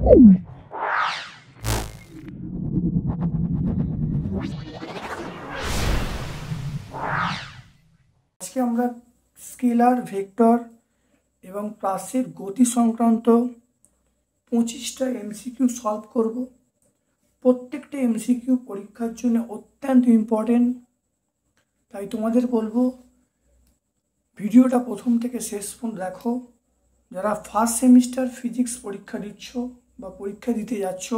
আজকে আমরা scalar, vector এবং প্লাসের গতি সংক্রান্ত 25টা এমসিকিউ সলভ করব। প্রত্যেকটা এমসিকিউ পরীক্ষার জন্য অত্যন্ত ইম্পর্টেন্ট, তাই তোমাদের বলবো ভিডিওটা প্রথম থেকে শেষ পর্যন্ত দেখো। যারা ফার্স্ট সেমিস্টার ফিজিক্স পরীক্ষা দিচ্ছ বা পরীক্ষা দিতে যাচ্ছ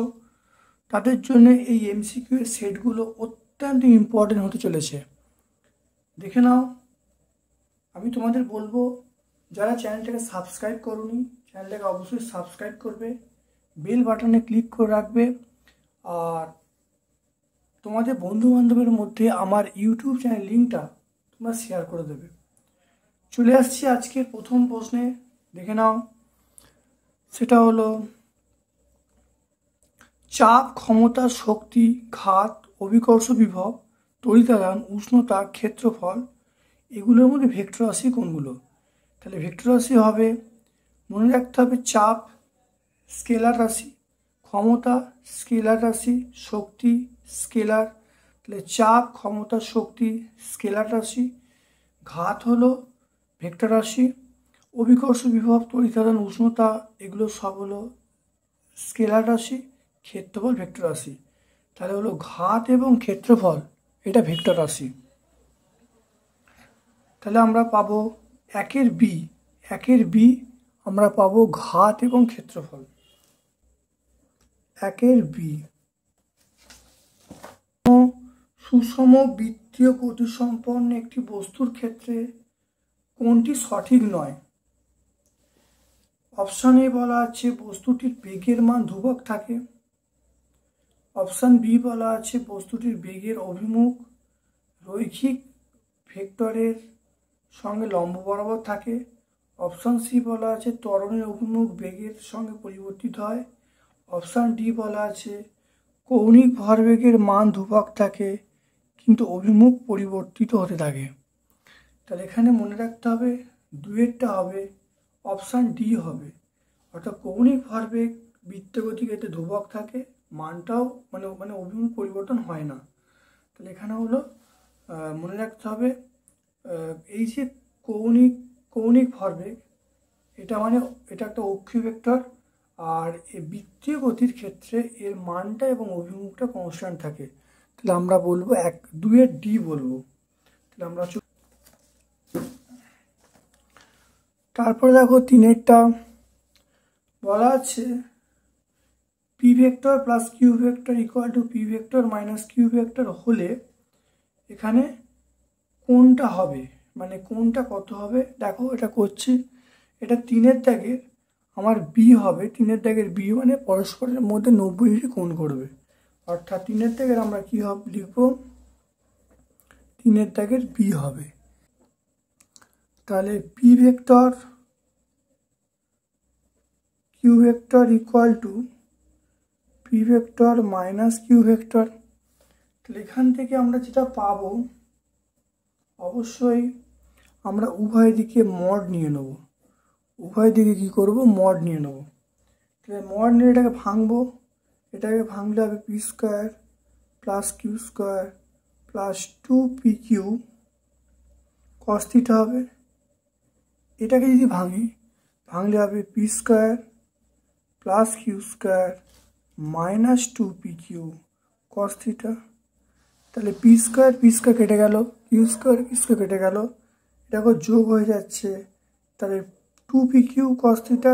তাদের জন্য এই এমসিকিউ এর সেটগুলো অত্যন্ত ইম্পর্টেন্ট হতে চলেছে। দেখে নাও। আমি তোমাদের বলবো যারা চ্যানেলটাকে সাবস্ক্রাইব করোনি চ্যানেলটাকে অবশ্যই সাবস্ক্রাইব করবে, বেল বাটনে ক্লিক করে রাখবে, আর তোমাদের বন্ধু বান্ধবের মধ্যে আমার ইউটিউব চ্যানেল লিঙ্কটা তোমরা শেয়ার করে দেবে। চলে আসছি আজকের প্রথম প্রশ্নে, দেখে নাও। সেটা হলো চাপ, ক্ষমতা, শক্তি, ঘাত, অভিকর্ষ বিভব, তড়িতাদান, উষ্ণতা, ক্ষেত্রফল, এগুলোর মধ্যে ভেক্টর রাশি কোনগুলো? তাহলে ভেক্টর রাশি হবে, মনে রাখতে হবে, চাপ স্কেলার রাশি, ক্ষমতা স্কেলার রাশি, শক্তি স্কেলার। তাহলে চাপ, ক্ষমতা, শক্তি স্কেলার রাশি। ঘাত হলো ভেক্টর রাশি, অভিকর্ষ বিভব, তড়িতাদান, উষ্ণতা এগুলো সব হলো স্কেলার রাশি, ক্ষেত্রফল ভেক্টর রাশি। তাহলে হলো ঘাত এবং ক্ষেত্রফল এটা ভেক্টর রাশি। তাহলে আমরা পাবো একের বি আমরা পাবো ঘাত এবং ক্ষেত্রফল। একের বি, সুষম বৃত্তীয় গতিসম্পন্ন একটি বস্তুর ক্ষেত্রে কোনটি সঠিক নয়? অপশান এ বলা আছে বস্তুটির বেগের মান ধ্রুবক থাকে। অপশান বি বলা আছে বস্তুটির বেগের অভিমুখ রৈখিক ভেক্টরের সঙ্গে লম্ব বরাবর থাকে। অপশান সি বলা আছে ত্বরণের অভিমুখ বেগের সঙ্গে পরিবর্তিত হয়। অপশান ডি বলা আছে কৌণিক ভরবেগের মান ধ্রুবক থাকে কিন্তু অভিমুখ পরিবর্তিত হতে থাকে। তাহলে এখানে মনে রাখতে হবে দুয়েরটা হবে অপশান ডি হবে, অর্থাৎ কৌণিক ভরবেগ বৃত্তগতিতে ধ্রুবক থাকে, মানটাও মানে অভিমুখ পরিবর্তন হয় না। তাহলে এখানে হলো মনে রাখতে হবে এই যে কৌণিক ভরবেগ এটা একটা অক্ষীয় ভেক্টর, আর এই বৃত্তীয় গতির ক্ষেত্রে এর মানটা এবং অভিমুখটা কনস্ট্যান্ট থাকে। তাহলে আমরা বলবো দুয়ের ডি বলবো। তাহলে আমরা তারপরে দেখো তিনেরটা বলা আছে P vector plus Q vector equal to P vector minus Q vector হলে এখানে কোনটা হবে, মানে কোনটা কত হবে? দেখো এটা করছি, এটা তিনের দাগের আমার বি হবে, তিনের দাগের বি মানে পরস্পরের মধ্যে 90 ডিগ্রি কোণ করবে, অর্থাৎ তিনের দাগের আমরা কি হবে লিখব, তিনের দাগের বি হবে। তাহলে P vector Q vector equal to P vector minus Q vector. তাহলে এখান থেকে আমরা যেটা পাবো অবশ্যই আমরা উভয় দিকে মড নিয়ে নেব, উভয় দিকে কি করব মড নিয়ে নেব। তাহলে মড নিয়ে এটাকে ভাঙবো, এটাকে ভাঙলে হবে P square plus Q square plus 2pq cos theta হবে। এটাকে যদি ভাঙলে হবে P square plus Q square minus 2pq cos theta. তাহলে পি স্কোয়ার কেটে গেল, কিউ স্কোয়ার কেটে গেল, এটা যোগ হয়ে যাচ্ছে। তাহলে 2pq কস থিটা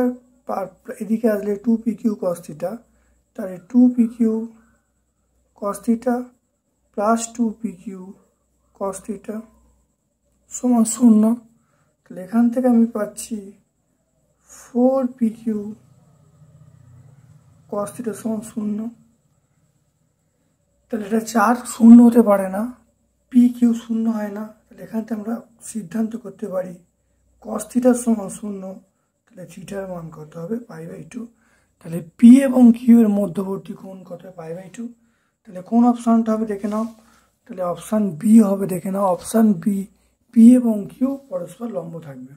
এদিকে আসলে 2pq কস থিটা, তাহলে 2pq cos theta plus 2pq cos theta সমান 0। তাহলে এখান থেকে আমি পাচ্ছি 4pq কস থিটা সমান 0। তাহলে এটা 4 শূন্য হতে পারে না, পি কিউ শূন্য হয় না, তাহলে এখান থেকে আমরা সিদ্ধান্ত করতে পারি কস থিটা সমান 0। তাহলে থিটার মান কত হবে π/2। তাহলে পি এবং কিউ এর মধ্যবর্তী কোণ কত হবে π/2। তাহলে কোন অপশানটা হবে দেখে নাও, তাহলে অপশান বি হবে, দেখে নাও অপশান বি, পি এবং কিউ পরস্পর লম্ব থাকবে।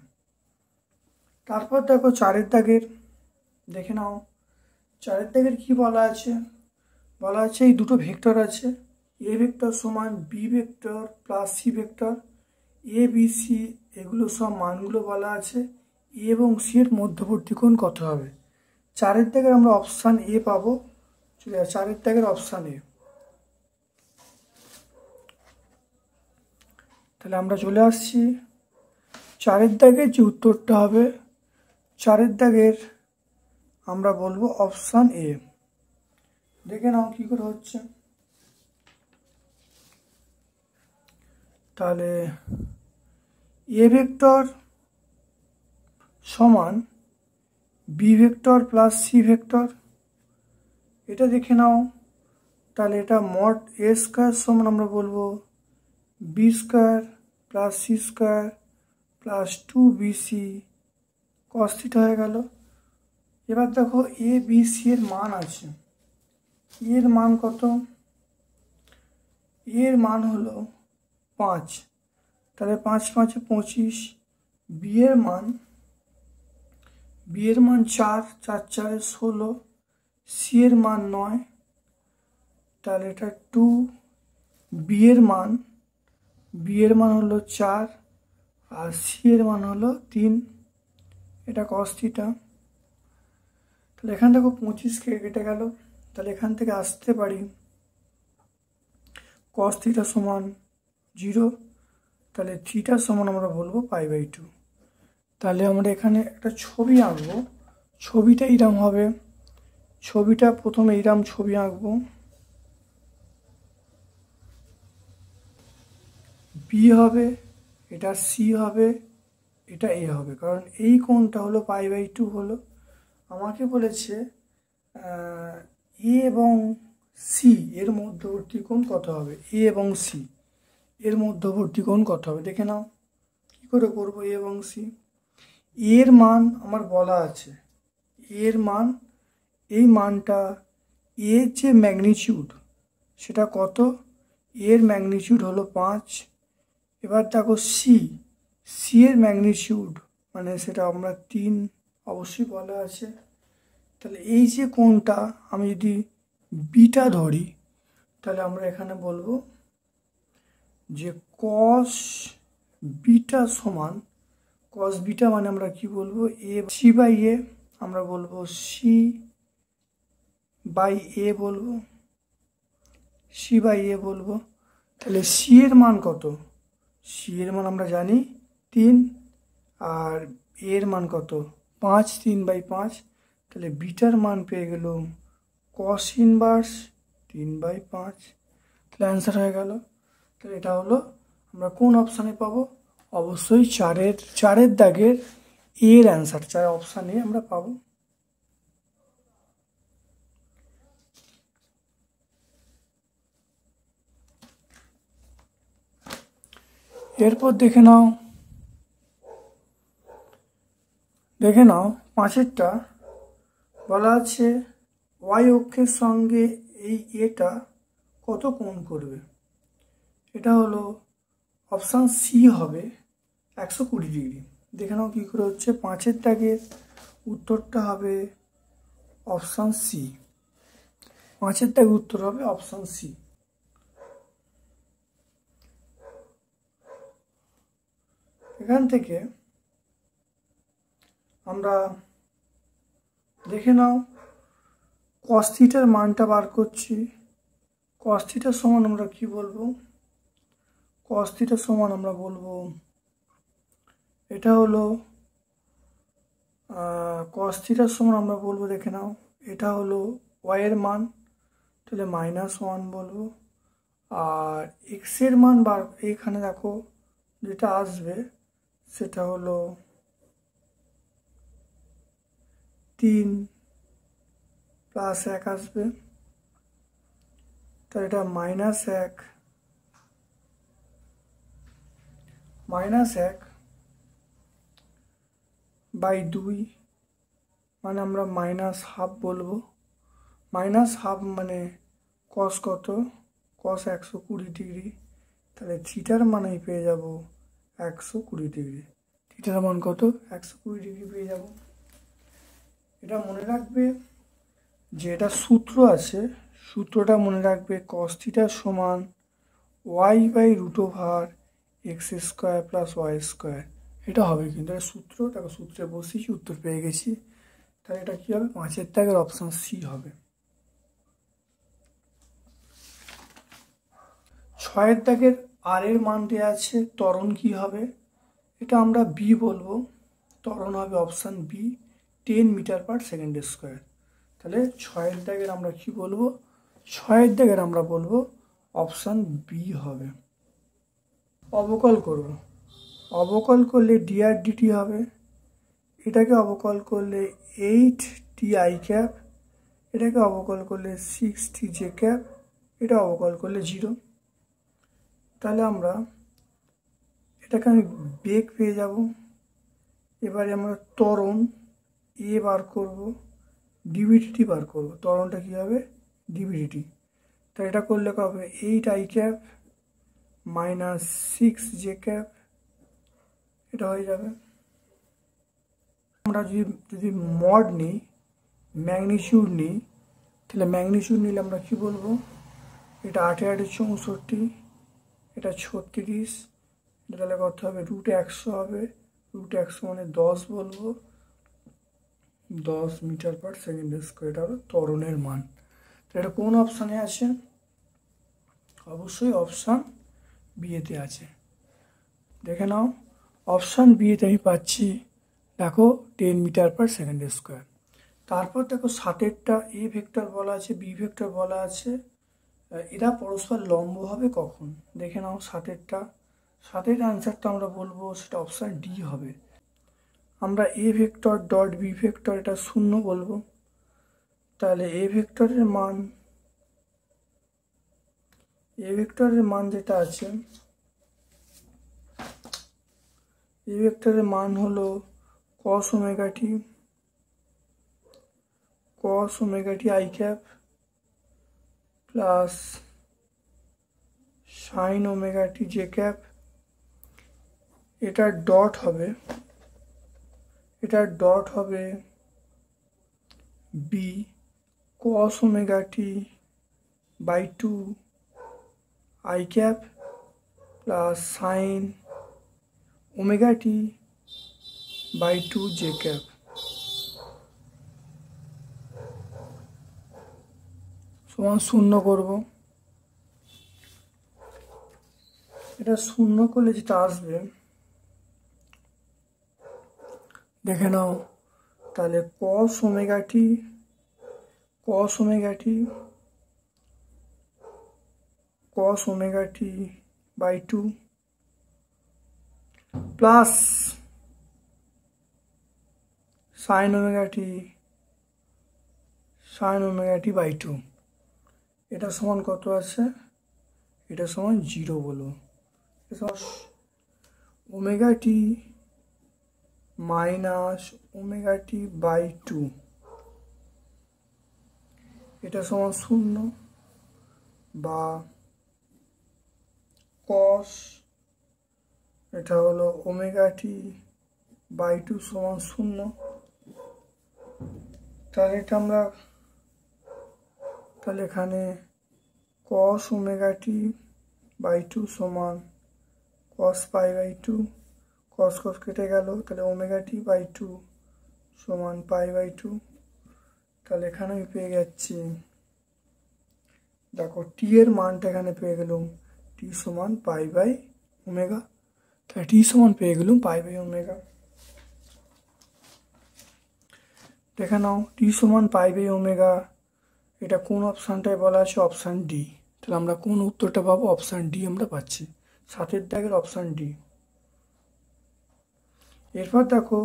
তারপর দেখো 4এর দাগের, দেখে নাও 4 দাগের কি বলা আছে? বলা আছে এই দুটো ভেক্টর আছে, এ ভেক্টর সমান B vector plus C vector, A B C এগুলো সব মানগুলো বলা আছে, এ এবং সি এর মধ্যবর্তী কোণ কত হবে? 4 দাগের আমরা অপশান এ পাবো। 4 দাগের অপশান এ। তাহলে আমরা চলে আসছি 4 দাগের যে উত্তরটা হবে, 4 দাগের আমরা বলবো অপশান এ। দেখে নাও কি করে হচ্ছে। তাহলে এ ভেক্টর সমান B vector plus C vector, এটা দেখে নাও। তাহলে এটা মড এ স্কয়ার সমান আমরা বলবো B square plus C square plus 2bc cos theta হয়ে গেল। এবার দেখো এ বি সি এর মান আছে, এর মান কত? এর মান হলো 5, তাহলে 5 5 25। বি এর মান 4, 4 4 16। সি এর মান 9, তাহলে এটা 2। বি এর মান হলো 4 আর সি এর মান হলো 3, এটা cos থিটা। তাহলে এখান থেকে 25 কেটে গেল, তাহলে এখান থেকে আসতে পারি cos থিটা সমান 0, তাহলে থিটা সমান আমরা বলবো π/2। তাহলে আমরা এখানে একটা ছবি আঁকবো, ছবিটা এইরকম হবে। ছবিটা প্রথমে এইরকম ছবি আঁকবো, বি হবে, এটা সি হবে, এটা এ হবে, কারণ এই কোণটা হলো π/2 হলো। আমাকে বলেছে এ এবং সি এর মধ্যবর্তী কোণ কত হবে? এ এবং সি এর মধ্যবর্তী কোণ কত হবে দেখে নাও। কি করে করব? এ এবং সি এর মান আমার বলা আছে, এর মান, এই মানটা এর যে ম্যাগনিটিউড সেটা কত? এর ম্যাগনিটিউড হলো 5। এবার দেখো সি এর ম্যাগনিটিউড মানে সেটা আমরা 3 অবশ্যই বলা আছে। তাহলে এই যে কোণটা আমি যদি বিটা ধরি, তাহলে আমরা এখানে বলবো যে cos বিটা সমান, cos বিটা মানে আমরা কি বলবো? এ সি বাই এ, আমরা বলবো সি বাই এ বলবো, সি বাই এ বলবো। তাহলে সি এর মান কত? সি এর মান আমরা জানি 3 আর এর মান কত? 5, 3/5। তাহলে বিটার মান পেয়ে গেলাম cos ইনভার্স 3/5। তাহলে অ্যান্সার হয়ে গেল। তাহলে এটা হলো আমরা কোন অপশানে পাবো? অবশ্যই 4 দাগের এর অ্যান্সার 4 অপশানে আমরা পাবো। এরপর দেখে নাও 5-এরটা বলা আছে ওয়াই অক্ষের সঙ্গে এই এটা কত কোণ করবে? এটা হলো অপশান সি হবে 120 ডিগ্রি। দেখে নাও কী করে হচ্ছে। 5-এর দাগের উত্তরটা হবে অপশান সি। 5-এর দাগের উত্তর হবে অপশান সি। এখান থেকে আমরা দেখে নাও cos থিটার মানটা বার করছি। cos থিটার সমান আমরা কি বলবো? cos থিটার সমান আমরা বলবো এটা হলো cos থিটার সমান আমরা বলবো, দেখে নাও এটা হলো y এর মান, তাহলে -1 বলবো। আর x এর মান এখানে দেখো যেটা আসবে সেটা হলো 3 + 1 আসবে, তাহলে এটা -1/2 মানে আমরা -½ বলবো। -½ মানে cos কত? cos 120 degree. তাহলে থিটার মানেই পেয়ে যাব 120 ডিগ্রি। থিটার মান কত? 120 ডিগ্রি পেয়ে যাব। এটা মনে রাখবে যেটা সূত্র আছে সূত্রটা মনে রাখবে cos থিটা সমান y/√x² প্লাস y²। এটা হবে কিন্তু এটা সূত্র, তাকে সূত্রে বসিয়েছি, উত্তর পেয়ে গেছি। তাহলে এটা কি হবে? 5-এর দাগের অপশন সি হবে। 6-এর দাগের আর এর মান দেওয়া আছে, ত্বরণ কি হবে? এটা আমরা বি বলবো, ত্বরণ হবে অপশান বি 10 মিটার/সেকেন্ড²। তাহলে 6-এর দাগের আমরা কি বলবো? 6-এর দাগের আমরা বলবো অপশান বি হবে। অবকল করব, অবকল করলে dr/dt হবে, এটাকে অবকল করলে 8ti², এটাকে অবকল করলে 6tj², এটা অবকল করলে 0। তাহলে আমরা এটাকে আমি বেগ পেয়ে যাব। এবারে আমরা ত্বরণ এ বার করব, dv/dt বার করব। ত্বরণটা কী হবে? dv/dt। তাই এটা করলে কী হবে? 8i² মাইনাস 6j², এটা হয়ে যাবে। আমরা যদি মড নিই, ম্যাগনিটিউড নিই, তাহলে ম্যাগনিটিউড নিলে আমরা কি বলবো? এটা 8×8=64, এটা 36, এটা তাহলে কত হবে? √100 হবে। √100 মানে 10 বলবো, 10 মিটার/সেকেন্ড²। এটা হলো ত্বরণের মান। তো এটা কোন অপশানে আছে? অবশ্যই অপশান বিয়েতে আছে। দেখে নাও, অপশান বিয়েতে আমি পাচ্ছি, দেখো 10 মিটার/সেকেন্ড²। তারপর দেখো 7-এরটা এ ভেক্টর বলা আছে, বি ভেক্টর বলা আছে, এরা পরস্পর লম্ব হবে কখন? দেখে নাও 7-এরটা। 7-এর অ্যান্সারটা আমরা বলবো সেটা অপশান ডি হবে। আমরা A vector dot B vector এটা 0 বলবো। তাহলে এ ভেক্টরের মান যেটা আছে, এ ভেক্টরের মান হলো cos ωt plus sin ωtj²। এটার ডট হবে B cos ωt/2 i² plus sin ωt/2 j²। সমান 0 করব। এটা 0 করলে যেটা আসবে দেখে নাও। তাহলে cos ωt/2 plus sin ωt/2, এটা সমান কত আছে? এটা সমান 0 বলবো। ωt মাইনাস ωt/2, এটা সমান 0, বা cos, এটা হলো ωt/2 সমান 0। তাহলে এটা আমরা, তাহলে এখানে cos ωt/2 সমান cos π/2, cos কেটে গেল, তাহলে ωt/2 সমান π/2। তাহলে এখানে আমি পেয়ে যাচ্ছি, দেখো টি এর মানটা এখানে পেয়ে গেলাম, টি সমান π/ω। তাহলে টি সমান পেয়ে গেলাম π/ω। দেখে নাও টি সমান π/ω, এটা কোন অপশানটায় বলা আছে? Option D. তাহলে আমরা কোন উত্তরটা পাবো? অপশান ডি আমরা পাচ্ছি, 7-এর দাগের অপশান ডি। এরপর দেখো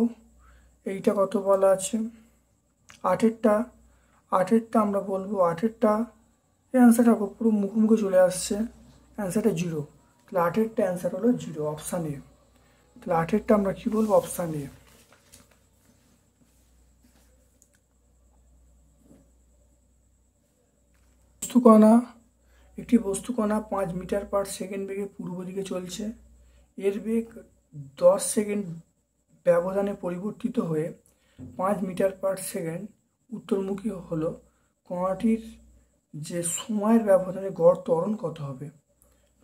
এইটা কত বলা আছে? 8-এরটা আমরা বলবো 8-এরটা, এই অ্যান্সারটা পুরো মুখোমুখি চলে আসছে, অ্যান্সারটা 0। তাহলে 8-এরটা অ্যান্সার হলো 0, অপশান এ। তাহলে 8-এরটা আমরা কি বলবো? Option A. একটি বস্তুকণা 5 মিটার/সেকেন্ড বেগে পূর্ব দিকে চলছে। এর বেগ 10 সেকেন্ড ব্যবধানে পরিবর্তিত হয়ে 5 মিটার/সেকেন্ড উত্তরমুখী হলো। কণাটির যে সময়ের ব্যবধানে গড় ত্বরণ কত হবে।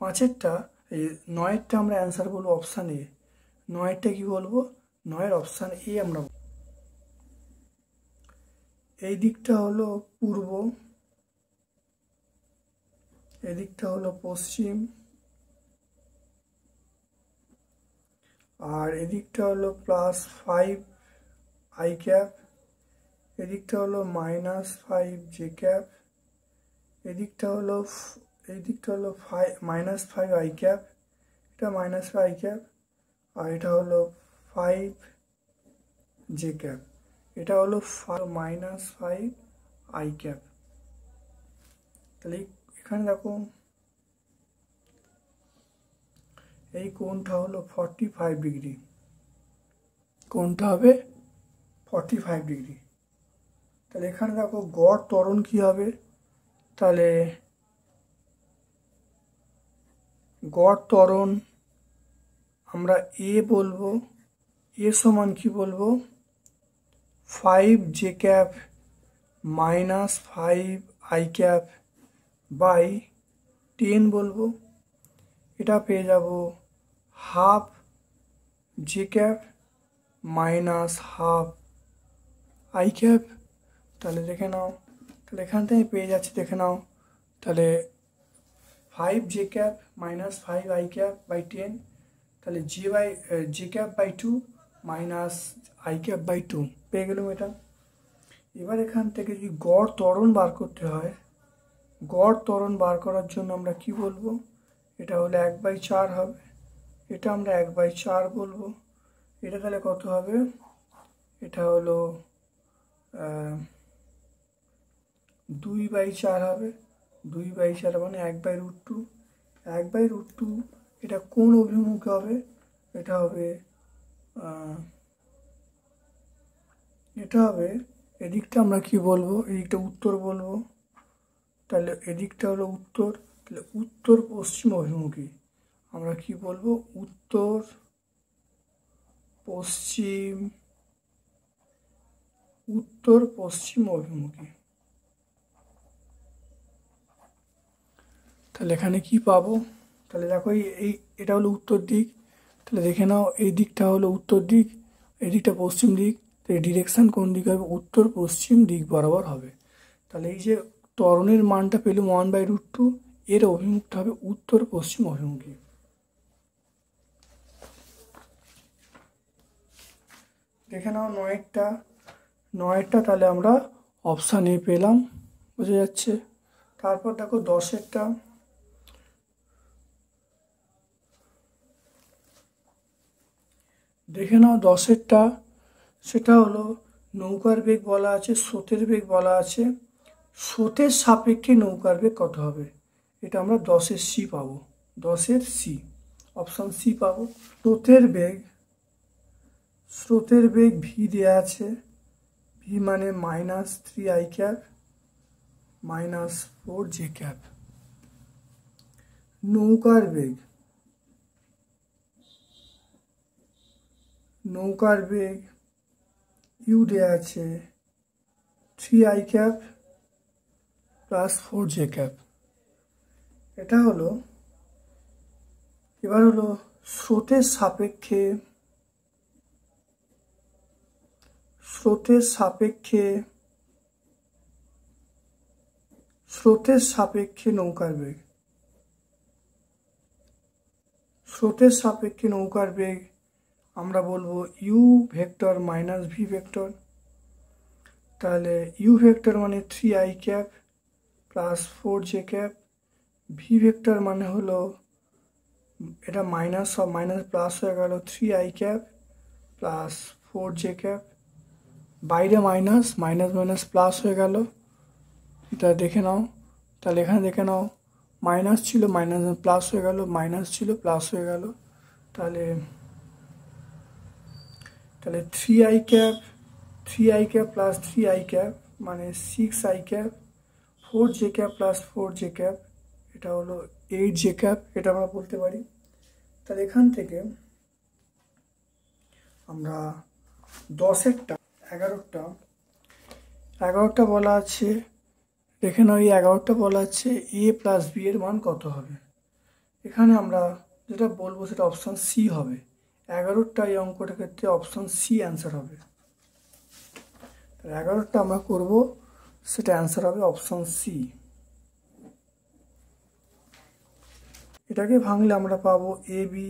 5-এরটা এই 9-এরটা আমরা অ্যান্সার বলবো অপশান এ। 9-এরটা কি বলবো, 9-এর অপশান এ আমরা। এই দিকটা হলো পূর্ব, এদিকটা হলো পশ্চিম, আর এদিকটা হলো +5 i ক্যাপ, এদিকটা হলো -5 j ক্যাপ, এদিকটা হলো -5 i ক্যাপ, এটা -5 i ক্যাপ, আর এটা হলো 5 j ক্যাপ, এটা হলো -5 i ক্যাপ। তাহলে এখানে দেখো এই কোণটা হলো 45 ডিগ্রি, কোণটা হবে 45 ডিগ্রি। তাহলে এখানে দেখো গড় ত্বরণ কি হবে, তাহলে গড় ত্বরণ আমরা এ বলবো, এ সমান কি বলবো, 5 j cap -5 i cap by 10 বলবো। এটা পেয়ে যাব ½ j ক্যাপ -½ i ক্যাপ। তাহলে দেখে নাও, তাহলে এখান থেকে পেয়ে যাচ্ছি, দেখে নাও, তাহলে 5 j cap -5 i cap by 10, তাহলে j cap by 2 - i cap by 2 পেয়ে গেলাম এটা। এবার এখান থেকে যদি গড় ত্বরণ বার করতে হয়, গড় ত্বরণ বার করার জন্য আমরা কি বলবো, এটা হলো 1/4 হবে, এটা আমরা 1/4 বলবো। এটা তাহলে কত হবে, এটা হলো 2/4 হবে, 2/4 মানে 1/√2, 1/√2। এটা কোন অভিমুখে হবে, এটা হবে এদিকটা আমরা কি বলবো, এদিকটা উত্তর বলবো। তাহলে এদিকটা হলো উত্তর, তাহলে উত্তর পশ্চিম অভিমুখী আমরা কি বলবো, উত্তর পশ্চিম অভিমুখী। তাহলে এখানে কি পাবো, তাহলে দেখো এটা হলো উত্তর দিক, তাহলে দেখে নাও এই দিকটা হলো উত্তর দিক, এই দিকটা পশ্চিম দিক, তাই ডিরেকশন কোন দিক হবে, উত্তর পশ্চিম দিক বরাবর হবে। তাহলে এই যে ত্বরণের মানটা পেলাম 1/√2, এর অভিমুখটা হবে উত্তর পশ্চিম অভিমুখী। দেখে নাও 9-এরটা তাহলে আমরা অপশান এ পেলাম, বোঝা যাচ্ছে। তারপর দেখো 10-এরটা, দেখে নাও 10-এরটা, সেটা হলো নৌকার বেগ বলা আছে, স্রোতের বেগ বলা আছে, স্রোতের সাপেক্ষে নৌকার বেগ কত হবে। এটা আমরা 10-এর সি পাবো, 10-এর সি, অপশান সি পাবো। স্রোতের বেগ ভি দেওয়া আছে, ভি মানে -3 i ক্যাপ -4 j ক্যাপ। নৌকার বেগ ইউ দেওয়া আছে 3 i ক্যাপ +4 j ক্যাপ। এটা হলো, এবার হলো স্রোতের সাপেক্ষে নৌকার বেগ, স্রোতের সাপেক্ষে নৌকার বেগ আমরা বলবো ইউ ভেক্টর -ভি ভেক্টর। তাহলে ইউ ভেক্টর মানে 3 i cap +4 j cap, V vector মানে হলো এটা মাইনাস সব মাইনাস প্লাস হয়ে গেল 3 i ক্যাপ +4 j ক্যাপ, বাইরে মাইনাস প্লাস হয়ে গেল, এটা দেখে নাও। তাহলে এখানে দেখে নাও মাইনাস ছিল, মাইনাস প্লাস হয়ে গেল, মাইনাস ছিল প্লাস হয়ে গেল। তাহলে 3 i ক্যাপ +3 i ক্যাপ মানে 6 i cap, 4 j cap +4 j cap, এটা হলো 8 j ক্যাপ, এটা আমরা বলতে পারি। তাহলে এখান থেকে আমরা 10-এরটা 11টা বলা আছে দেখে নাও এই 11টা বলা আছে এ প্লাস বি এর মান কত হবে। এখানে আমরা যেটা বলবো সেটা অপশান সি হবে। 11টা এই অঙ্কটার ক্ষেত্রে অপশান সি অ্যান্সার হবে। 11টা আমরা করব, সেটা অ্যান্সার হবে অপশান সি। এটাকে ভাঙলে আমরা পাবো এ বি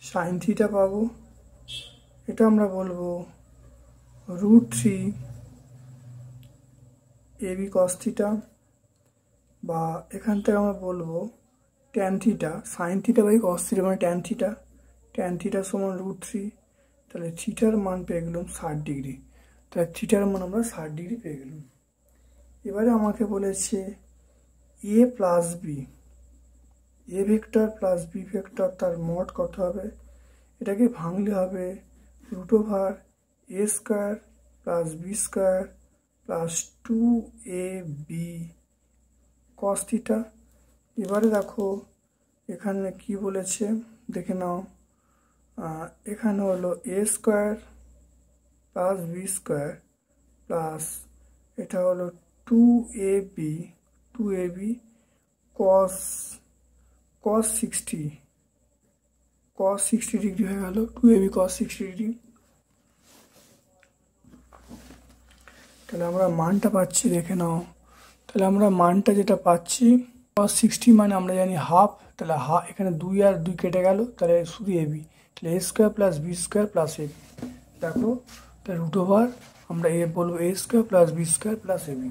সাইন থিটা পাবো। এটা আমরা বলবো √3 এ বি কস থিটা, বা এখান থেকে আমরা বলবো tan theta sine theta by cos theta মানে ট্যান থিটা সমান √3। তাহলে থিটার মান পেয়ে গেলাম 60°। তাহলে থিটার মান আমরা 60° পেয়ে গেলাম। এবারে আমাকে বলেছে A plus B, A vector plus B vector তার মড কত হবে। এটাকে ভাঙলে হবে √a² plus b² plus 2ab cos theta. এবারে দেখো এখানে কি বলেছে দেখে নাও। এখানে হলো a² প্লাস b² প্লাস এটা হলো 2ab cos 60° হয়ে গেল, 2ab cos 60°। তাহলে আমরা মানটা পাচ্ছি দেখে নাও। তাহলে আমরা মানটা যেটা পাচ্ছি cos 60 মানে আমরা জানি হাফ, তাহলে এখানে 2 আর 2 কেটে গেল, তাহলে শুধু এবি, তাহলে a² plus b² plus AB. দেখো তাহলে √ আমরা এ বলবো a² plus b² plus AB.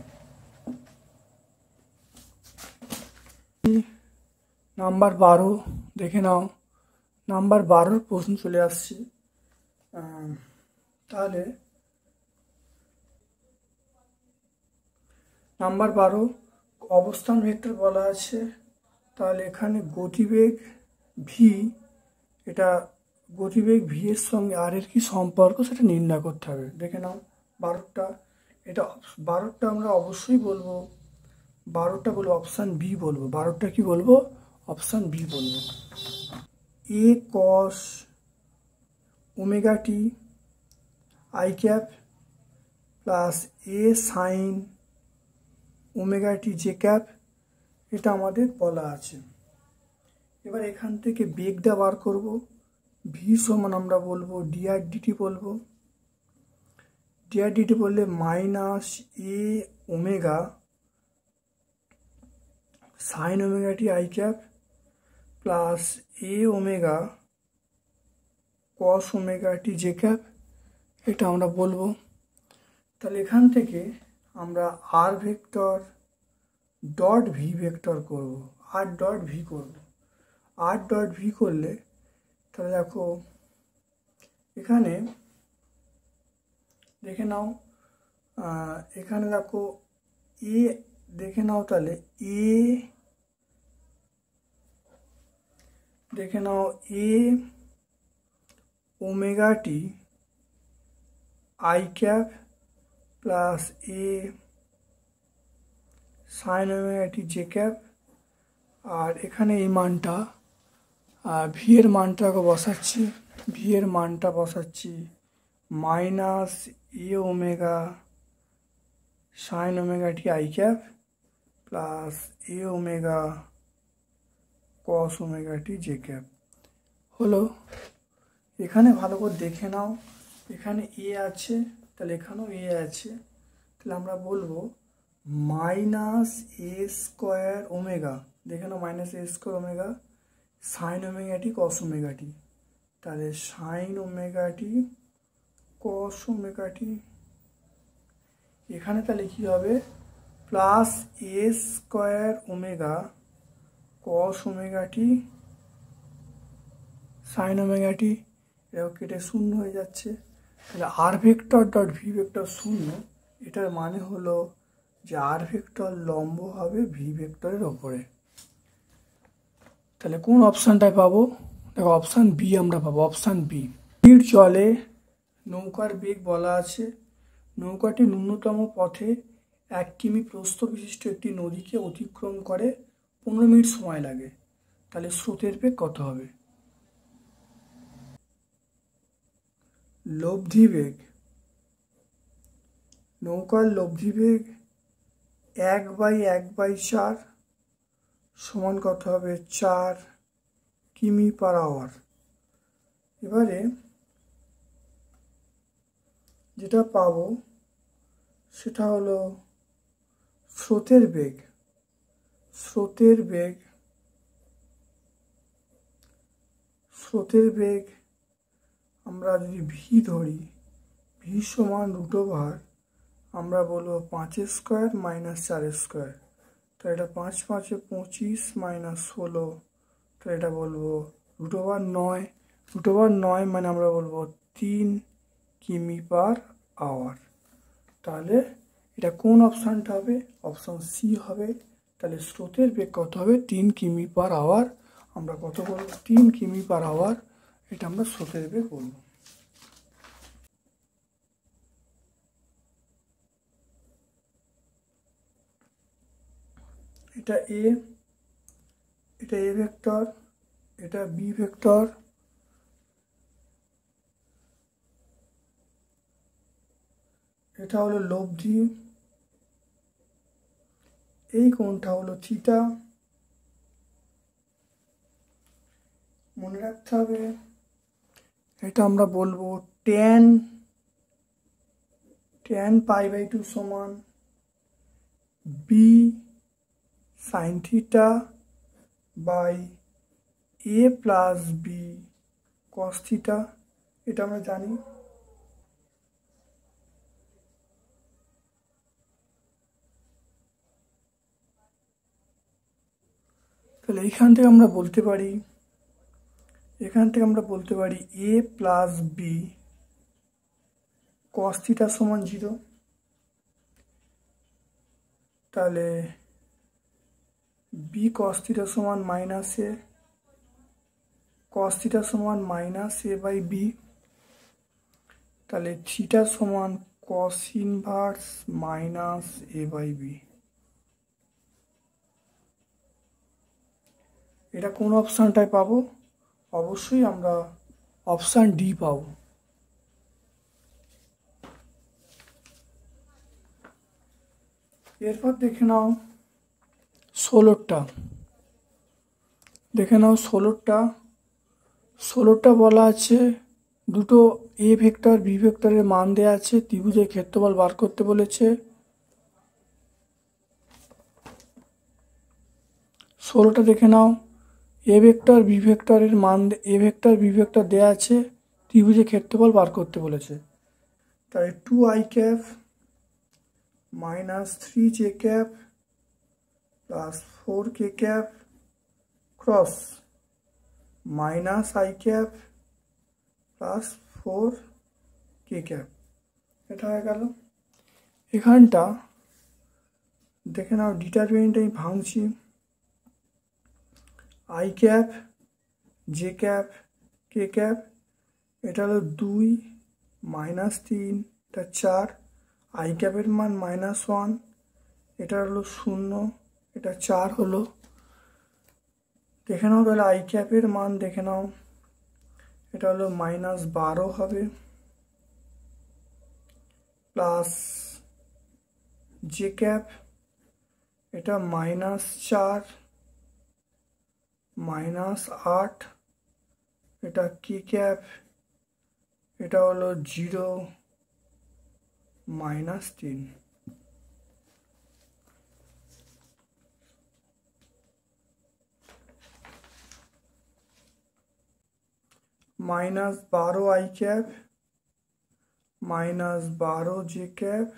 Number 12 দেখে নাও। নাম্বার 12 প্রশ্ন চলে আসছে। তাহলে নাম্বার 12 অবস্থান ভেক্টর বলা আছে। তাহলে এখানে গতিবেগ ভি, এটা গতিবেগ ভি এর সঙ্গে আর এর কি সম্পর্ক সেটা নির্ণয় করতে হবে। দেখে নাও 12টা, এটা 12টা আমরা অবশ্যই বলবো 12টা বলবো অপশান বি বলবো। 12টা কি বলবো? অপশান বি বলবো। A cos omega T I cap plus A sine omega T J cap, এটা আমাদের বলা আছে। এবার এখান থেকে বেগটা বার করব। ভি সমান আমরা বলবো ডিআর ডিটি বলবো। ডিআর ডিটি বললে minus A omega sine omega T I cap plus A omega cos omega T J cap, এটা আমরা বলবো। তাহলে এখান থেকে আমরা আর ভেক্টর ডট ভি ভেক্টর করব, আর ডট ভি করব। আর ডট ভি করলে তাহলে দেখো এখানে দেখে নাও, এখানে দেখো এ দেখে নাও, তাহলে এ দেখে নাও A omega T I cap plus A sine omega T J cap. আর এখানে এই মানটা ভি এর মানটাকে বসাচ্ছি, ভি এর মানটা বসাচ্ছি minus A omega sine omega T I cap plus A omega cos omega T J cap হলো। এখানে ভালো করে দেখে নাও, এখানে এ আছে, তাহলে এখানেও এ আছে। তাহলে আমরা বলবো মাইনাস a² ওমেগা, দেখে নাও minus a² omega sine omega T cos omega T. তাহলে sine omega T cos omega T, এখানে তাহলে কি হবে plus a² omega cos omega T sine omega T, এটাও কেটে শূন্য হয়ে যাচ্ছে। তাহলে R vector dot V vector শূন্য, এটার মানে হলো যে আর ভেক্টর লম্ব হবে ভি ভেক্টরের ওপরে। তাহলে কোন অপশানটায় পাবো? দেখো অপশান বি আমরা পাবো, অপশান বি। স্থির জলে নৌকার বেগ বলা আছে। নৌকাটি ন্যূনতম পথে 1 কিমি প্রস্থ বিশিষ্ট একটি নদীকে অতিক্রম করে 15 মিনিট সময় লাগে। তাহলে স্রোতের বেগ কত হবে? লব্ধি বেগ, নৌকার লব্ধি বেগ 1/1/4 সমান কত হবে 4 কিমি পার আওয়ার। এবারে যেটা পাবো সেটা হলো স্রোতের বেগ। স্রোতের বেগ আমরা যদি ভি ধরি, ভি সমান √, আমরা বলবো 5² - 4²। তো এটা 5 × 5 = 25 - 16। তো এটা বলবো √9। √9 মানে আমরা বলবো 3 কিমি পার আওয়ার। তাহলে এটা কোন অপশানটা হবে? অপশান সি হবে। তাহলে স্রোতের বেগ কত হবে? 3 কিমি পার আওয়ার। আমরা কত বলবো? 3 কিমি পার আওয়ার। এটা আমরা স্রোতের বেগ বলবো। এটা এ ভেক্টর, এটা বি ভেক্টর, এটা হলো লব্ধি, এই কোণটা হলো থিটা। মনে রাখতে হবে এটা আমরা বলবো tan π/2 সমান b sin theta by a plus b cos theta. এটা আমরা জানি। তাহলে এখান থেকে আমরা বলতে পারি a plus b cos theta সমান 0। তাহলে b cos থিটা সমান -a, cos থিটা সমান -a/b। তাহলে থিটা সমান cos ইনভার্স -a/b। এটা কোন অপশানটায় পাবো? অবশ্যই আমরা অপশান ডি পাবো। এরপর দেখে নাও 16টা। বলা আছে দুটো এ ভেক্টর বি ভেক্টরের মান দেওয়া আছে, ত্রিভুজের ক্ষেত্রফল বার করতে বলেছে। 16টা দেখে নাও। এ ভেক্টর বি ভেক্টরের মান দেওয়া আছে, ত্রিভুজের ক্ষেত্রফল বার করতে বলেছে। তাই 2i cap - 3j cap plus 4k cap cross - i cap plus 4k cap। এটা হয়ে গেল। এখানটা দেখে নাও, ডিটারমিনেন্ট আমি ভাঙছি। i cap, j cap, k cap, এটা হলো 2 -3, এটা 4। i ক্যাপের মান -1, এটা হলো 0, এটা 4 হলো। দেখে নাও তাহলে i ক্যাপের মান দেখে নাও, এটা হলো -12 হবে, প্লাস j ক্যাপ এটা -4 -8, এটা k ক্যাপ এটা হলো 0 -3। -12 i ক্যাপ -12 j ক্যাপ,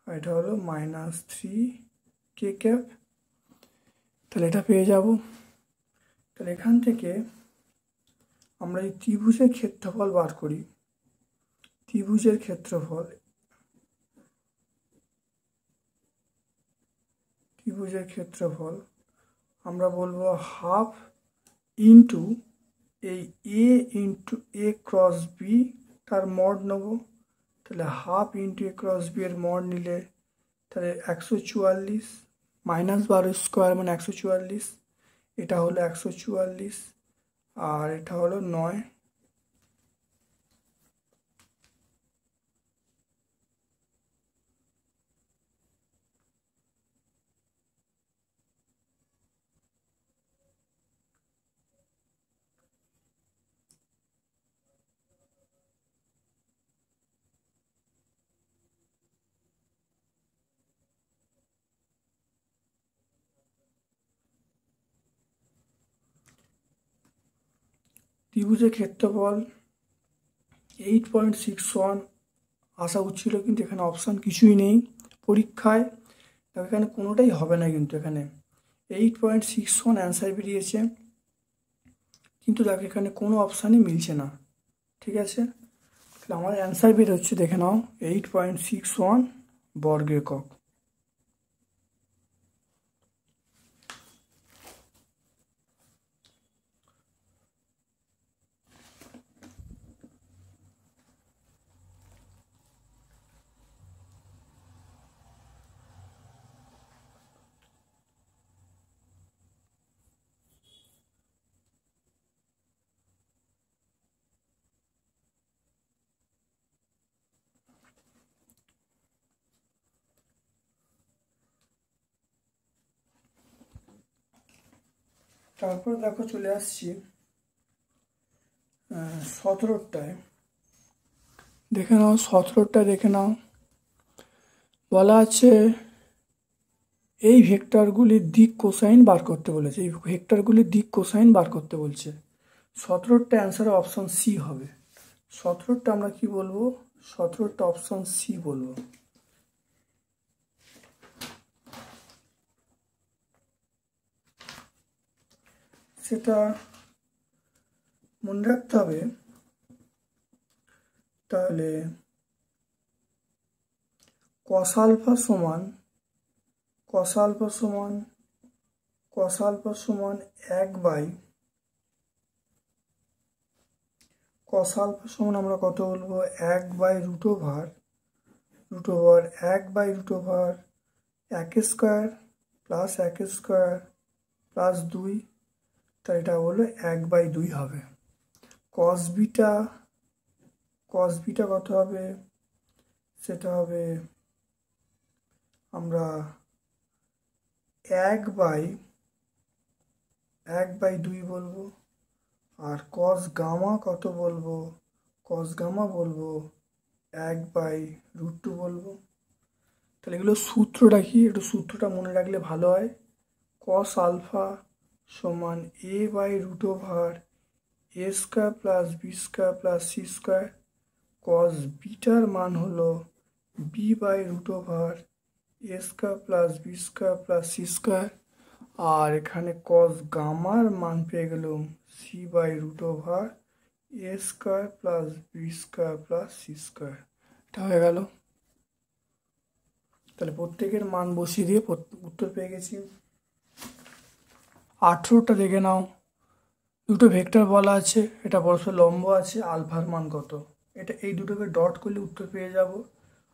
এটা হলো -3 k ক্যাপ। তাহলে এটা পেয়ে যাব। তাহলে এখান থেকে আমরা এই ত্রিভুজের ক্ষেত্রফল বার করি। ত্রিভুজের ক্ষেত্রফল আমরা বলবো হাফ ইন্টু এই a into a cross B তার মড নেব। তাহলে half into a cross B এর মড নিলে তাহলে 144, -12² মানে 144, এটা হলো 144 আর এটা হলো 9। ত্রিভুজের ক্ষেত্রফল 8.61 আসা উচিত, কিন্তু এখানে অপশান কিছুই নেই পরীক্ষায়, এখানে কোনোটাই হবে না। কিন্তু এখানে 8.61 অ্যান্সার বেরিয়েছে, কিন্তু দেখো এখানে কোনো অপশানই মিলছে না। ঠিক আছে, তাহলে আমার অ্যান্সার বের হচ্ছে, দেখে নাও, 8.61 বর্গ একক। তারপর দেখো চলে আসছি 17টায়। দেখে নাও 17টায়, দেখে নাও বলা আছে এই ভেক্টরগুলির দিক কোসাইন বার করতে বলেছে, এই ভেক্টরগুলির দিক কোসাইন বার করতে বলছে। 17টা অ্যান্সার অপশন সি হবে। 17টা আমরা কি বলবো? 17টা অপশন সি বলবো। সেটা মনে রাখতে হবে। তাহলে কস আলফা সমান 1/, কস আলফা সমান আমরা কত বলবো? 1/√1 1/√1² প্লাস 1² প্লাস 2, তাই এটা হলো 1/2 হবে। কস বিটা কত হবে? সেটা হবে আমরা 1/2 বলবো। আর কস গামা কত বলবো? কস গামা বলবো 1/√2 বলবো। তাহলে এগুলো সূত্রটা কি, একটু সূত্রটা মনে রাখলে ভালো হয়। কস আলফা সমান a/√a² plus b² plus c²। কস বিটার মান হলো b/√a² plus b² plus c²। আর এখানে কস গামার মান পেয়ে গেলাম c/√a² plus b² plus c²। এটা হয়ে গেল। তাহলে প্রত্যেকের মান বসিয়ে দিয়ে উত্তর পেয়ে গেছি। 18টা দেখে নাও, দুটো ভেক্টর বলা আছে, এটা পরস্পর লম্ব আছে, আলফার মান কত? এটা এই দুটোকে ডট করলে উত্তর পেয়ে যাব।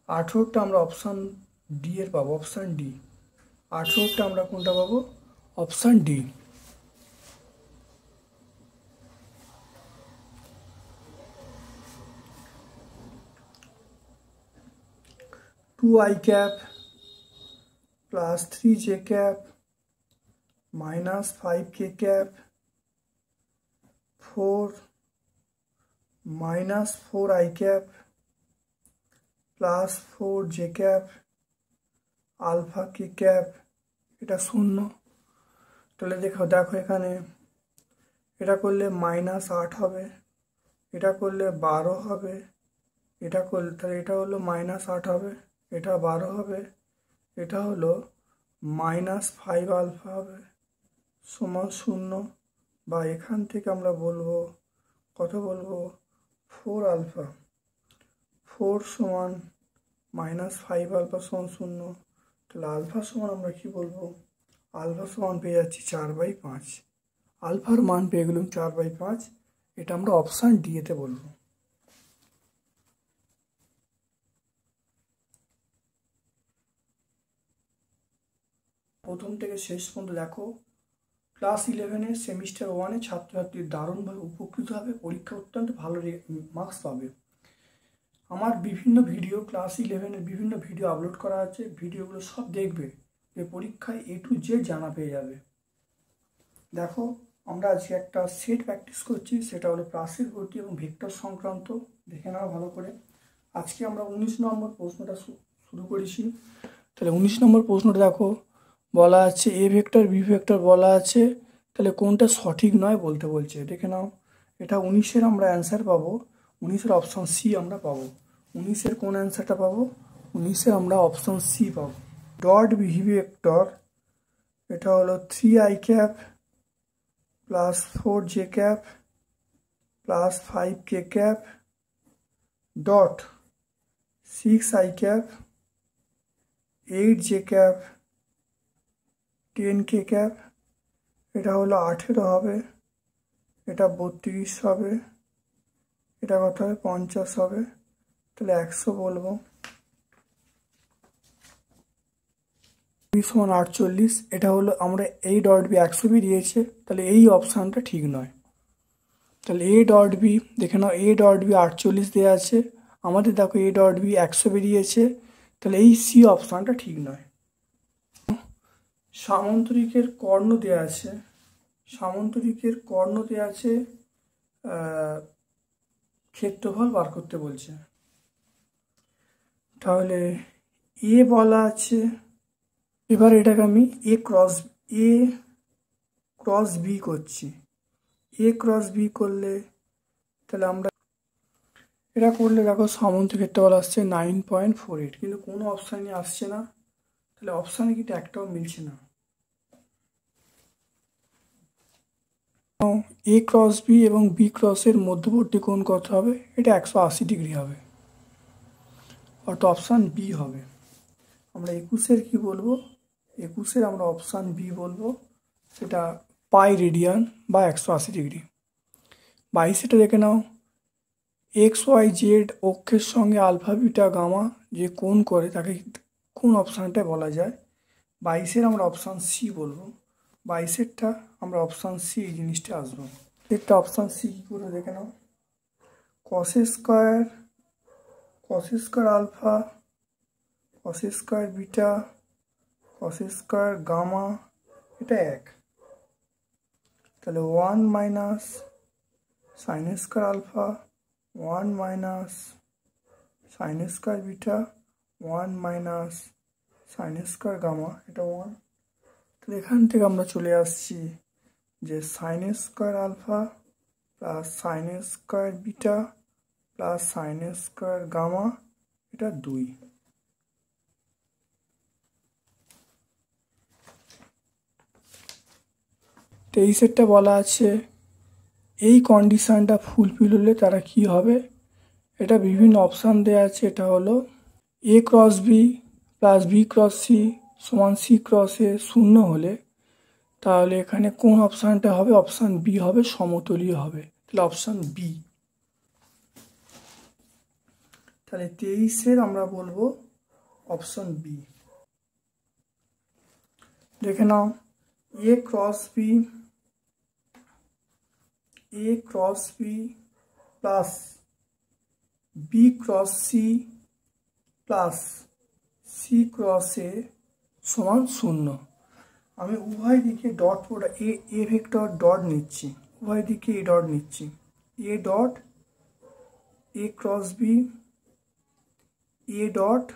18টা আমরা অপশান ডি এর পাবো, অপশান ডি। 18টা আমরা কোনটা পাবো? Option D. Two I cap plus 3j cap minus 5k cap 4 minus 4i cap plus 4j cap alpha k cap, এটা 0। তাহলে দেখো এখানে এটা করলে -8 হবে, এটা করলে 12 হবে, এটা করলে তাহলে এটা হলো -8 হবে, এটা 12 হবে, এটা হলো -5 আলফা হবে সমান 0। বা এখান থেকে আমরা বলবো কত বলবো? 4 আলফা, 4 সমান -5 আলফা সমান 0। তাহলে আলফা সমান আমরা কি বলবো? আলফা সমান পেয়ে যাচ্ছি 4/5। আলফার মান পেয়ে গেলাম 4/5। এটা আমরা অপশান ডি এতে বলবো। প্রথম থেকে শেষ পর্যন্ত দেখো। ক্লাস 11-এর সেমিস্টার 1-এর ছাত্রছাত্রী দারুণভাবে উপকৃত হবে, পরীক্ষা অত্যন্ত ভালো মার্কস পাবে। আমার বিভিন্ন ভিডিও ক্লাস 11-এর বিভিন্ন ভিডিও আপলোড করা আছে, ভিডিওগুলো সব দেখবে, যে পরীক্ষায় A to Z জানা পেয়ে যাবে। দেখো আমরা আজকে একটা সেট প্র্যাকটিস করছি, সেটা হলো প্রাচীর গতি এবং ভেক্টর সংক্রান্ত। দেখে নাও ভালো করে। আজকে আমরা 19 নম্বর প্রশ্নটা শুরু করেছি। তাহলে 19 নম্বর প্রশ্নটা দেখো, বলা আছে এ ভেক্টর বি ভেক্টর বলা আছে, তাহলে কোনটা সঠিক নয় বলতে বলছে। দেখে নাও, এটা 19-এর আমরা অ্যান্সার পাবো, 19-এর অপশন সি আমরা পাবো। 19-এর কোন অ্যান্সারটা পাবো? 19-এর আমরা অপশন সি পাবো। ডট ভি ভেক্টর এটা হলো 3i cap plus 4j cap plus 5k cap dot 6i cap 8j cap 10k cap. এটা হলো 18 হবে, এটা 32 হবে, এটা কত হবে? 50 হবে, তাহলে 100 বলবো। 48, এটা হলো আমরা এই ডট বি 100 বি দিয়েছে, তাহলে এই অপশানটা ঠিক নয়। তাহলে এ ডট বি দেখে নাও, এ ডট বি 48 দেওয়া আছে, আমাদের দেখো এ ডট বি 100 বেরিয়েছে, তাহলে এই সি অপশানটা ঠিক নয়। সামন্তরিকের কর্ণ দেওয়া আছে, সামন্তরিকের কর্ণ দেওয়া আছে, ক্ষেত্রফল বার করতে বলছে। তাহলে এ বলা আছে, এবার এটাকে আমি এ ক্রস বি করছি। এ ক্রস বি করলে তাহলে আমরা এটা করলে দেখো সামন্তরিক ক্ষেত্রফল আসছে 9.48, কিন্তু কোনো অপশানে আসছে না, তাহলে অপশানে কিন্তু একটাও মিলছে না। এ ক্রস বি এবং বি ক্রসের মধ্যবর্তী কোণ কত হবে? এটা 180 ডিগ্রি হবে, অর্থাৎ অপশান বি হবে। আমরা 21-এর কি বলবো? 21-এর আমরা অপশান বি বলবো, সেটা পাই রেডিয়ান বা 180 ডিগ্রি। 22-এটা দেখে নাও, XYZ অক্ষের সঙ্গে আলফা বিটা গামা যে কোণ করে তাকে কোন অপশানটা বলা যায়? 22-এর আমরা অপশান সি বলবো। 22-এরটা আমরা অপশান সি এই জিনিসটা আসবো। একটা অপশান সি কী করে দেখে নাও, cos square alpha, cos square beta, cos square gamma, এটা এক। তাহলে 1 minus sine square alpha, 1 minus sine square beta, 1 minus sine square gamma, এটা 1। তাহলে এখান থেকে আমরা চলে আসছি যে sine square alpha plus sine square beta plus sine square gamma, এটা 2। 23-এরটা বলা আছে এই কন্ডিশনটা ফুলফিল হলে তারা কি হবে? এটা বিভিন্ন অপশান দেওয়া আছে, এটা হলো A cross B plus B cross C সমান সি ক্রস এ শূন্য হলে, তাহলে এখানে কোন অপশানটা হবে? অপশান বি হবে, সমতলীয় হবে, তাহলে অপশান বি। তাহলে 23-এর আমরা বলবো অপশান বি। দেখে নাও, A cross B plus B cross C plus C cross A সমান 0। আমি উভয় দিকে ডট এ ভেক্টর ডট নিচ্ছি, উভয় দিকে এ ডট নিচ্ছি, A dot A cross B, A dot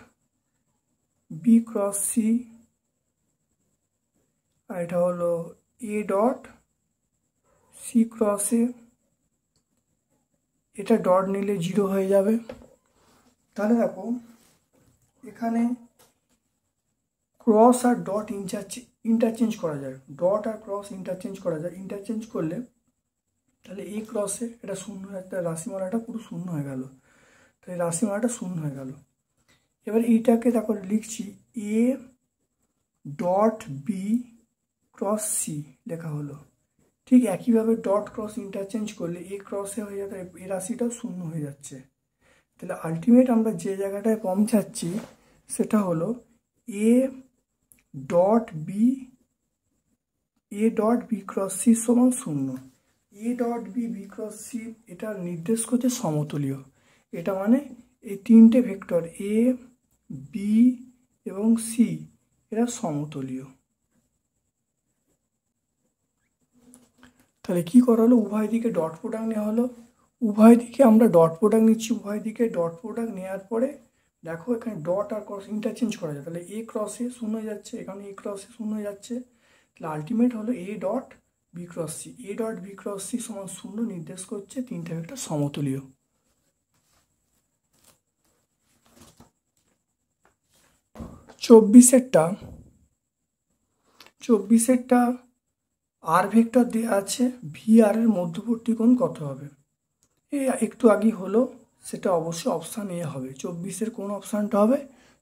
B cross C, আর এটা হলো A dot C cross A. এটা ডট নিলে 0 হয়ে যাবে। তাহলে দেখো এখানে ক্রস আর ডট ইন্টারচেঞ্জ করা যায়, ডট আর ক্রস ইন্টারচেঞ্জ করা যায়। ইন্টারচেঞ্জ করলে তাহলে এ ক্রসে এটা 0 হয়ে যাচ্ছে, রাশিমালাটা পুরো 0 হয়ে গেল, তাহলে রাশিমালাটা 0 হয়ে গেল। এবার এইটাকে দেখো লিখছি A dot B cross C লেখা হলো। ঠিক একইভাবে ডট ক্রস ইন্টারচেঞ্জ করলে এ ক্রসে হয়ে যাবে, এ রাশিটাও 0 হয়ে যাচ্ছে। তাহলে আলটিমেট আমরা যে জায়গাটায় পৌঁছাচ্ছি সেটা হলো A dot B cross C সমান 0। A dot B cross C এটা নির্দেশ করছে সমতলীয়। এটা মানে এই তিনটে ভেক্টর এ বি এবং সি এরা সমতলীয়। তাহলে কি করা হলো? উভয় দিকে ডট প্রোডাক্ট নেওয়া হলো, উভয় দিকে আমরা ডট প্রোডাক্ট নিচ্ছি। উভয় দিকে ডট প্রোডাক্ট নেওয়ার পরে দেখো এখানে ডট আর ক্রস ইন্টারচেঞ্জ করা যায়, তাহলে এ ক্রসে 0 হয়ে যাচ্ছে, এখানে এ ক্রসে 0 হয়ে যাচ্ছে। তাহলে আলটিমেট হলো A dot B cross C, A dot B cross C সমান 0 নির্দেশ করছে তিনটা ভেক্টর সমতুলীয়। চব্বিশেরটা আর ভেক্টর দেওয়া আছে, ভি আর এর মধ্যবর্তী কোণ কত হবে? একটু আগে হলো, সেটা অবশ্যই অপশান এ হবে। 24-এর কোন অপশানটা হবে?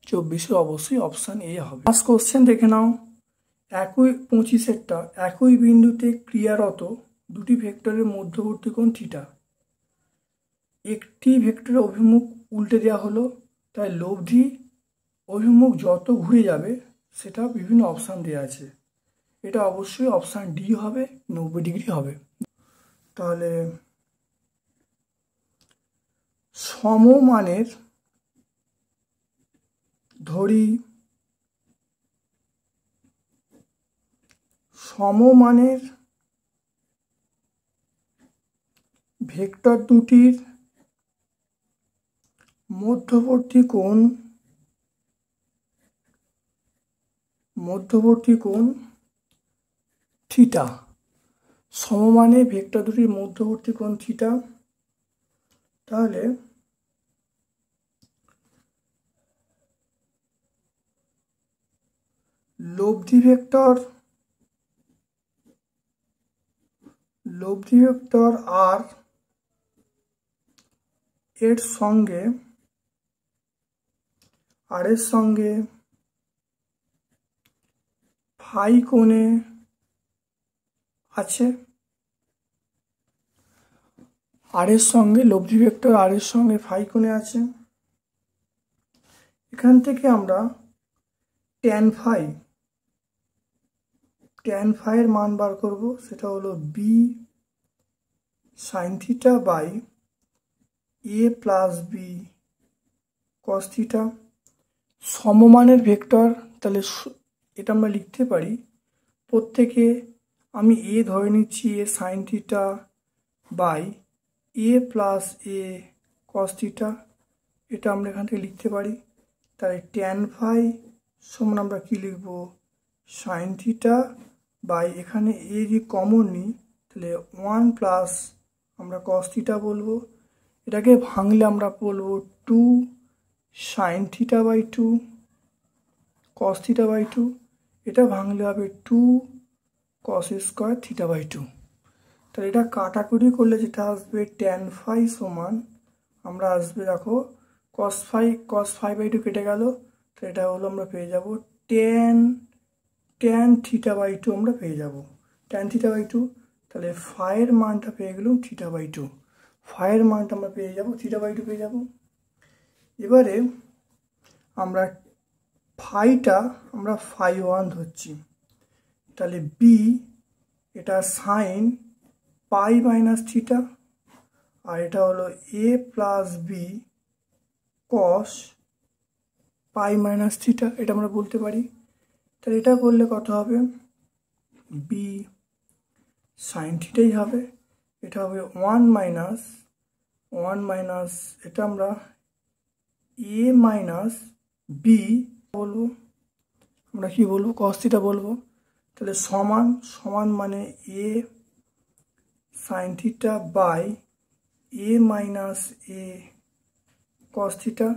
24-এর অবশ্যই অপশান এ হবে। ফার্স্ট কোশ্চেন দেখে নাও। 25-এরটা, একই বিন্দুতে ক্রিয়ারত দুটি ভেক্টরের মধ্যবর্তী কোণ থিটা। একটি ভেক্টরের অভিমুখ উল্টে দেওয়া হলো, তাই লব্ধি অভিমুখ যত ঘুরে যাবে সেটা বিভিন্ন অপশান দেওয়া আছে। এটা অবশ্যই অপশান ডি হবে, 90 ডিগ্রি হবে। তাহলে সমমানের, ধরি সমমানের ভেক্টর দুটির মধ্যবর্তী কোণ থিটা। সমমানের ভেক্টর দুটির মধ্যবর্তী কোণ থিটা। তাহলে লব্ধি ভেক্টর আর এর সঙ্গে ফাই কোণে আছে। লব্ধি ভেক্টর আর এর সঙ্গে ফাই কোণে আছে। এখান থেকে আমরা ট্যান ফাই এর মান বার করব, সেটা হলো B sine theta by A plus B cos theta. সমমানের ভেক্টর, তাহলে এটা আমরা লিখতে পারি, প্রত্যেকে আমি এ ধরে নিচ্ছি A sine theta by A plus A cos theta, এটা আমরা এখান থেকে লিখতে পারি। তাই ট্যান ফাই সমান আমরা কি লিখব? সাইন থিটা বাই, এখানে এ যদি কমন নিই তাহলে 1 প্লাস আমরা কস থিটা বলবো। এটাকে ভাঙলে আমরা বলবো 2 sine theta by 2 cos theta by 2। এটা ভাঙলে হবে 2 কস স্কোয়ার থিটা বাই 2। তাহলে এটা কাটাকুটি করলে যেটা আসবে ট্যান ফাই সমান আমরা আসবে, দেখো কস ফাই বাই 2 কেটে গেল, তো এটা হলো আমরা পেয়ে যাব ট্যান থিটা বাই 2 আমরা পেয়ে যাব, ট্যান থিটা বাই 2। তাহলে ফাইয়ের মানটা পেয়ে গেলাম থিটা বাই 2, ফাইয়ের মানটা আমরা পেয়ে যাব থিটা বাই 2 পেয়ে যাব। এবারে আমরা ফাইটা আমরা ফাই 1 ধরছি, তাহলে বি এটা সাইন পাই মাইনাস থিটা, আর এটা হলো এ প্লাস বি কস পাই মাইনাস থিটা, এটা আমরা বলতে পারি। তাহলে এটা করলে কত হবে? বি সাইন থিটাই হবে, এটা হবে 1 মাইনাস এটা আমরা এ মাইনাস বি বলবো, আমরা কি বলবো? কস থিটা বলবো। তাহলে সমান মানে A sine theta by A minus A cos theta.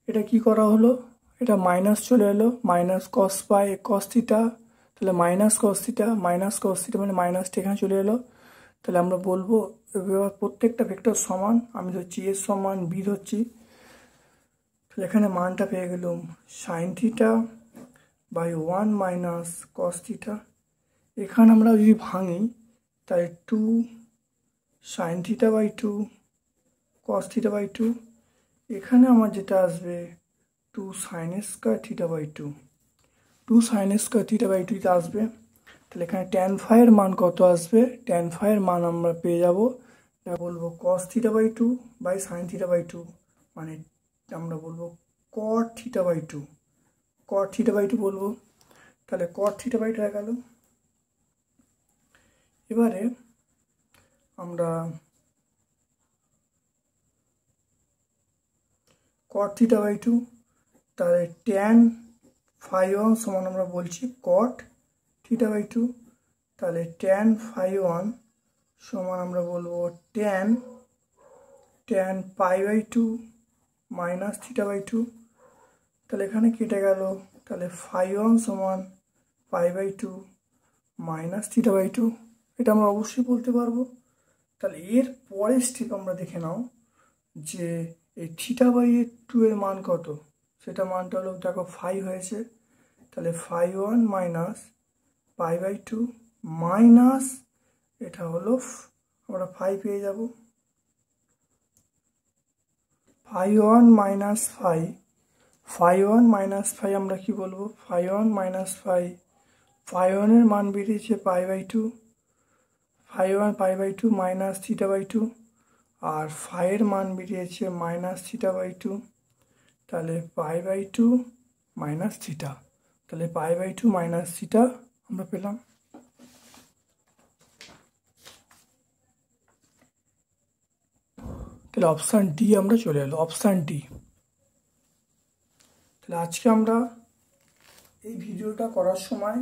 এটা কি করা হলো? এটা মাইনাস চলে এলো, minus cos by cos theta, তাহলে মাইনাস কস থিটা মানে মাইনাসটা এখানে চলে এলো। তাহলে আমরা বলবো এবার প্রত্যেকটা ভেক্টর সমান, আমি ধরছি এ সমান বি ধরছি, তাহলে এখানে মানটা পেয়ে গেলাম sine theta by 1 minus cos theta. এখানে আমরা যদি ভাঙি তাই 2 sine theta by 2 cos theta by 2, এখানে আমার যেটা আসবে 2 sine square theta by 2 sine square theta by 2 আসবে। তাহলে এখানে ট্যান ফাইয়ের মান কত আসবে? ট্যান ফাইয়ের মান আমরা পেয়ে যাব, বলবো cos theta by 2 by sine theta by 2, মানে আমরা বলবো কট থিটা বাই 2 বলবো। তাহলে কট থিটা বাই 2 হয়ে গেল। এবারে আমরা কট থিটা বাই 2, তাহলে ট্যান ফাই 1 সমান আমরা বলছি কট থিটা বাই 2, তাহলে ট্যান ফাই ওয়ান সমান আমরা বলবো tan pi by two minus theta by two. তাহলে এখানে কেটে গেল, তাহলে ফাই ওয়ান সমান pi by two minus theta by two, এটা আমরা অবশ্যই বলতে পারবো। তাহলে এর পরের স্টেপ আমরা দেখে নাও যে এই থিটা বাই টু এর মান কত, সেটা মানটা হলো দেখো ফাই হয়েছে, তাহলে phi one minus pi by two minus এটা হলো আমরা ফাই পেয়ে যাব, ফাই ওয়ান মাইনাস ফাই আমরা কি বলবো, ফাই ওয়ান মাইনাস ফাই ওয়ানের মান বেরিয়েছে pi by two, phi one pi by two minus theta by two, আর ফাইয়ের মান বেরিয়েছে মাইনাস থিটা বাই টু, তাহলে pi by two minus theta, তাহলে pi by two minus theta আমরা পেলাম। তাহলে অপশান ডি আমরা চলে এলো, অপশান ডি। তাহলে আজকে আমরা এই ভিডিওটা করার সময়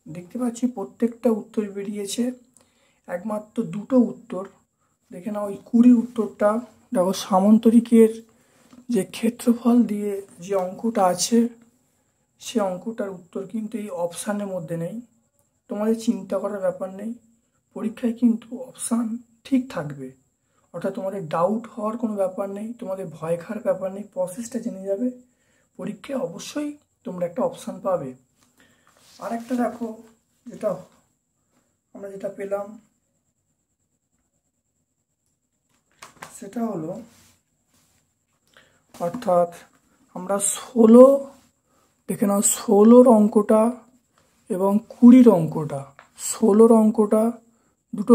দেখতে পাচ্ছি প্রত্যেকটা উত্তর বেরিয়েছে, একমাত্র দুটো উত্তর দেখে না, ওই 20 উত্তরটা দেখো সামন্তরিকের যে ক্ষেত্রফল দিয়ে যে অঙ্কটা আছে সে অঙ্কটার উত্তর কিন্তু এই অপশানের মধ্যে নেই। তোমাদের চিন্তা করার ব্যাপার নেই, পরীক্ষায় কিন্তু অপশান ঠিক থাকবে, অর্থাৎ তোমাদের ডাউট হওয়ার কোনো ব্যাপার নেই, তোমাদের ভয় খাওয়ার ব্যাপার নেই, প্রসেসটা জেনে যাবে, পরীক্ষায় অবশ্যই তোমরা একটা অপশান পাবে। আর একটা দেখো যেটা আমরা যেটা পেলাম সেটা হলো, অর্থাৎ আমরা 16 দেখে নাও 16 অঙ্কটা এবং 20 অঙ্কটা, 16 অঙ্কটা দুটো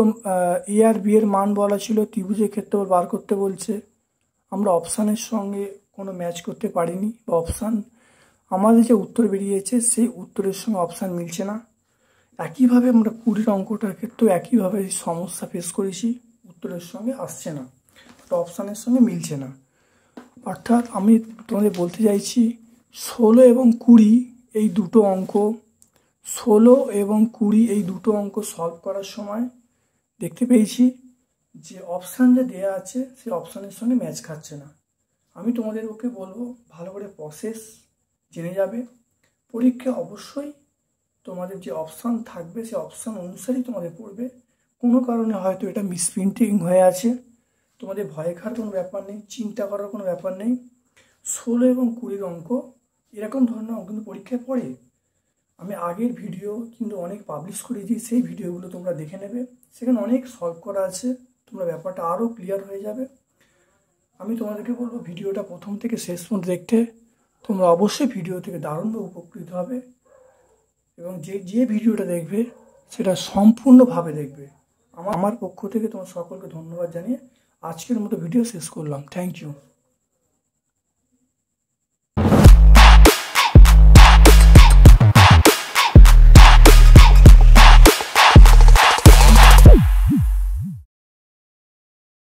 এ আর বি এর মান বলা ছিল, ত্রিভুজের ক্ষেত্রফল বার করতে বলছে, আমরা অপশানের সঙ্গে কোনো ম্যাচ করতে পারিনি, বা অপশান আমাদের যে উত্তর বেরিয়েছে সেই উত্তরের সঙ্গে অপশান মিলছে না। একইভাবে আমরা 20 অঙ্কটার ক্ষেত্রেও একইভাবে সমস্যা ফেস করেছি, উত্তরের সঙ্গে আসছে না, তো অপশানের সঙ্গে মিলছে না। অর্থাৎ আমি তোমাদের বলতে চাইছি 16 এবং 20 এই দুটো অঙ্ক, 16 এবং 20 এই দুটো অঙ্ক সলভ করার সময় দেখতে পেয়েছি যে অপশান যে দেওয়া আছে সেই অপশানের সঙ্গে ম্যাচ খাচ্ছে না। আমি তোমাদের ওকে বলবো ভালো করে প্রসেস জেনে যাবে, পরীক্ষা অবশ্যই তোমাদের যে অপশান থাকবে সেই অপশান অনুসারেই তোমাদের পড়বে। কোনো কারণে হয়তো এটা মিসপ্রিন্টিং হয়ে আছে, তোমাদের ভয় খাওয়ার কোনো ব্যাপার নেই, চিন্তা করার কোনো ব্যাপার নেই। 16 এবং 20 অঙ্ক এরকম ধরনের অঙ্ক কিন্তু পরীক্ষায় পড়ে, আমি আগের ভিডিও কিন্তু অনেক পাবলিশ করেছি, সেই ভিডিওগুলো তোমরা দেখে নেবে, সেখানে অনেক সলভ করা আছে, তোমরা ব্যাপারটা আরও ক্লিয়ার হয়ে যাবে। আমি তোমাদেরকে বলবো ভিডিওটা প্রথম থেকে শেষ পর্যন্ত দেখতে, তোমরা অবশ্যই ভিডিও থেকে দারুণভাবে উপকৃত হবে, এবং যে ভিডিওটা দেখবে সেটা সম্পূর্ণভাবে দেখবে। আমার পক্ষ থেকে তোমার সকলকে ধন্যবাদ জানিয়ে আজকের মতো ভিডিও শেষ করলাম। Thank you.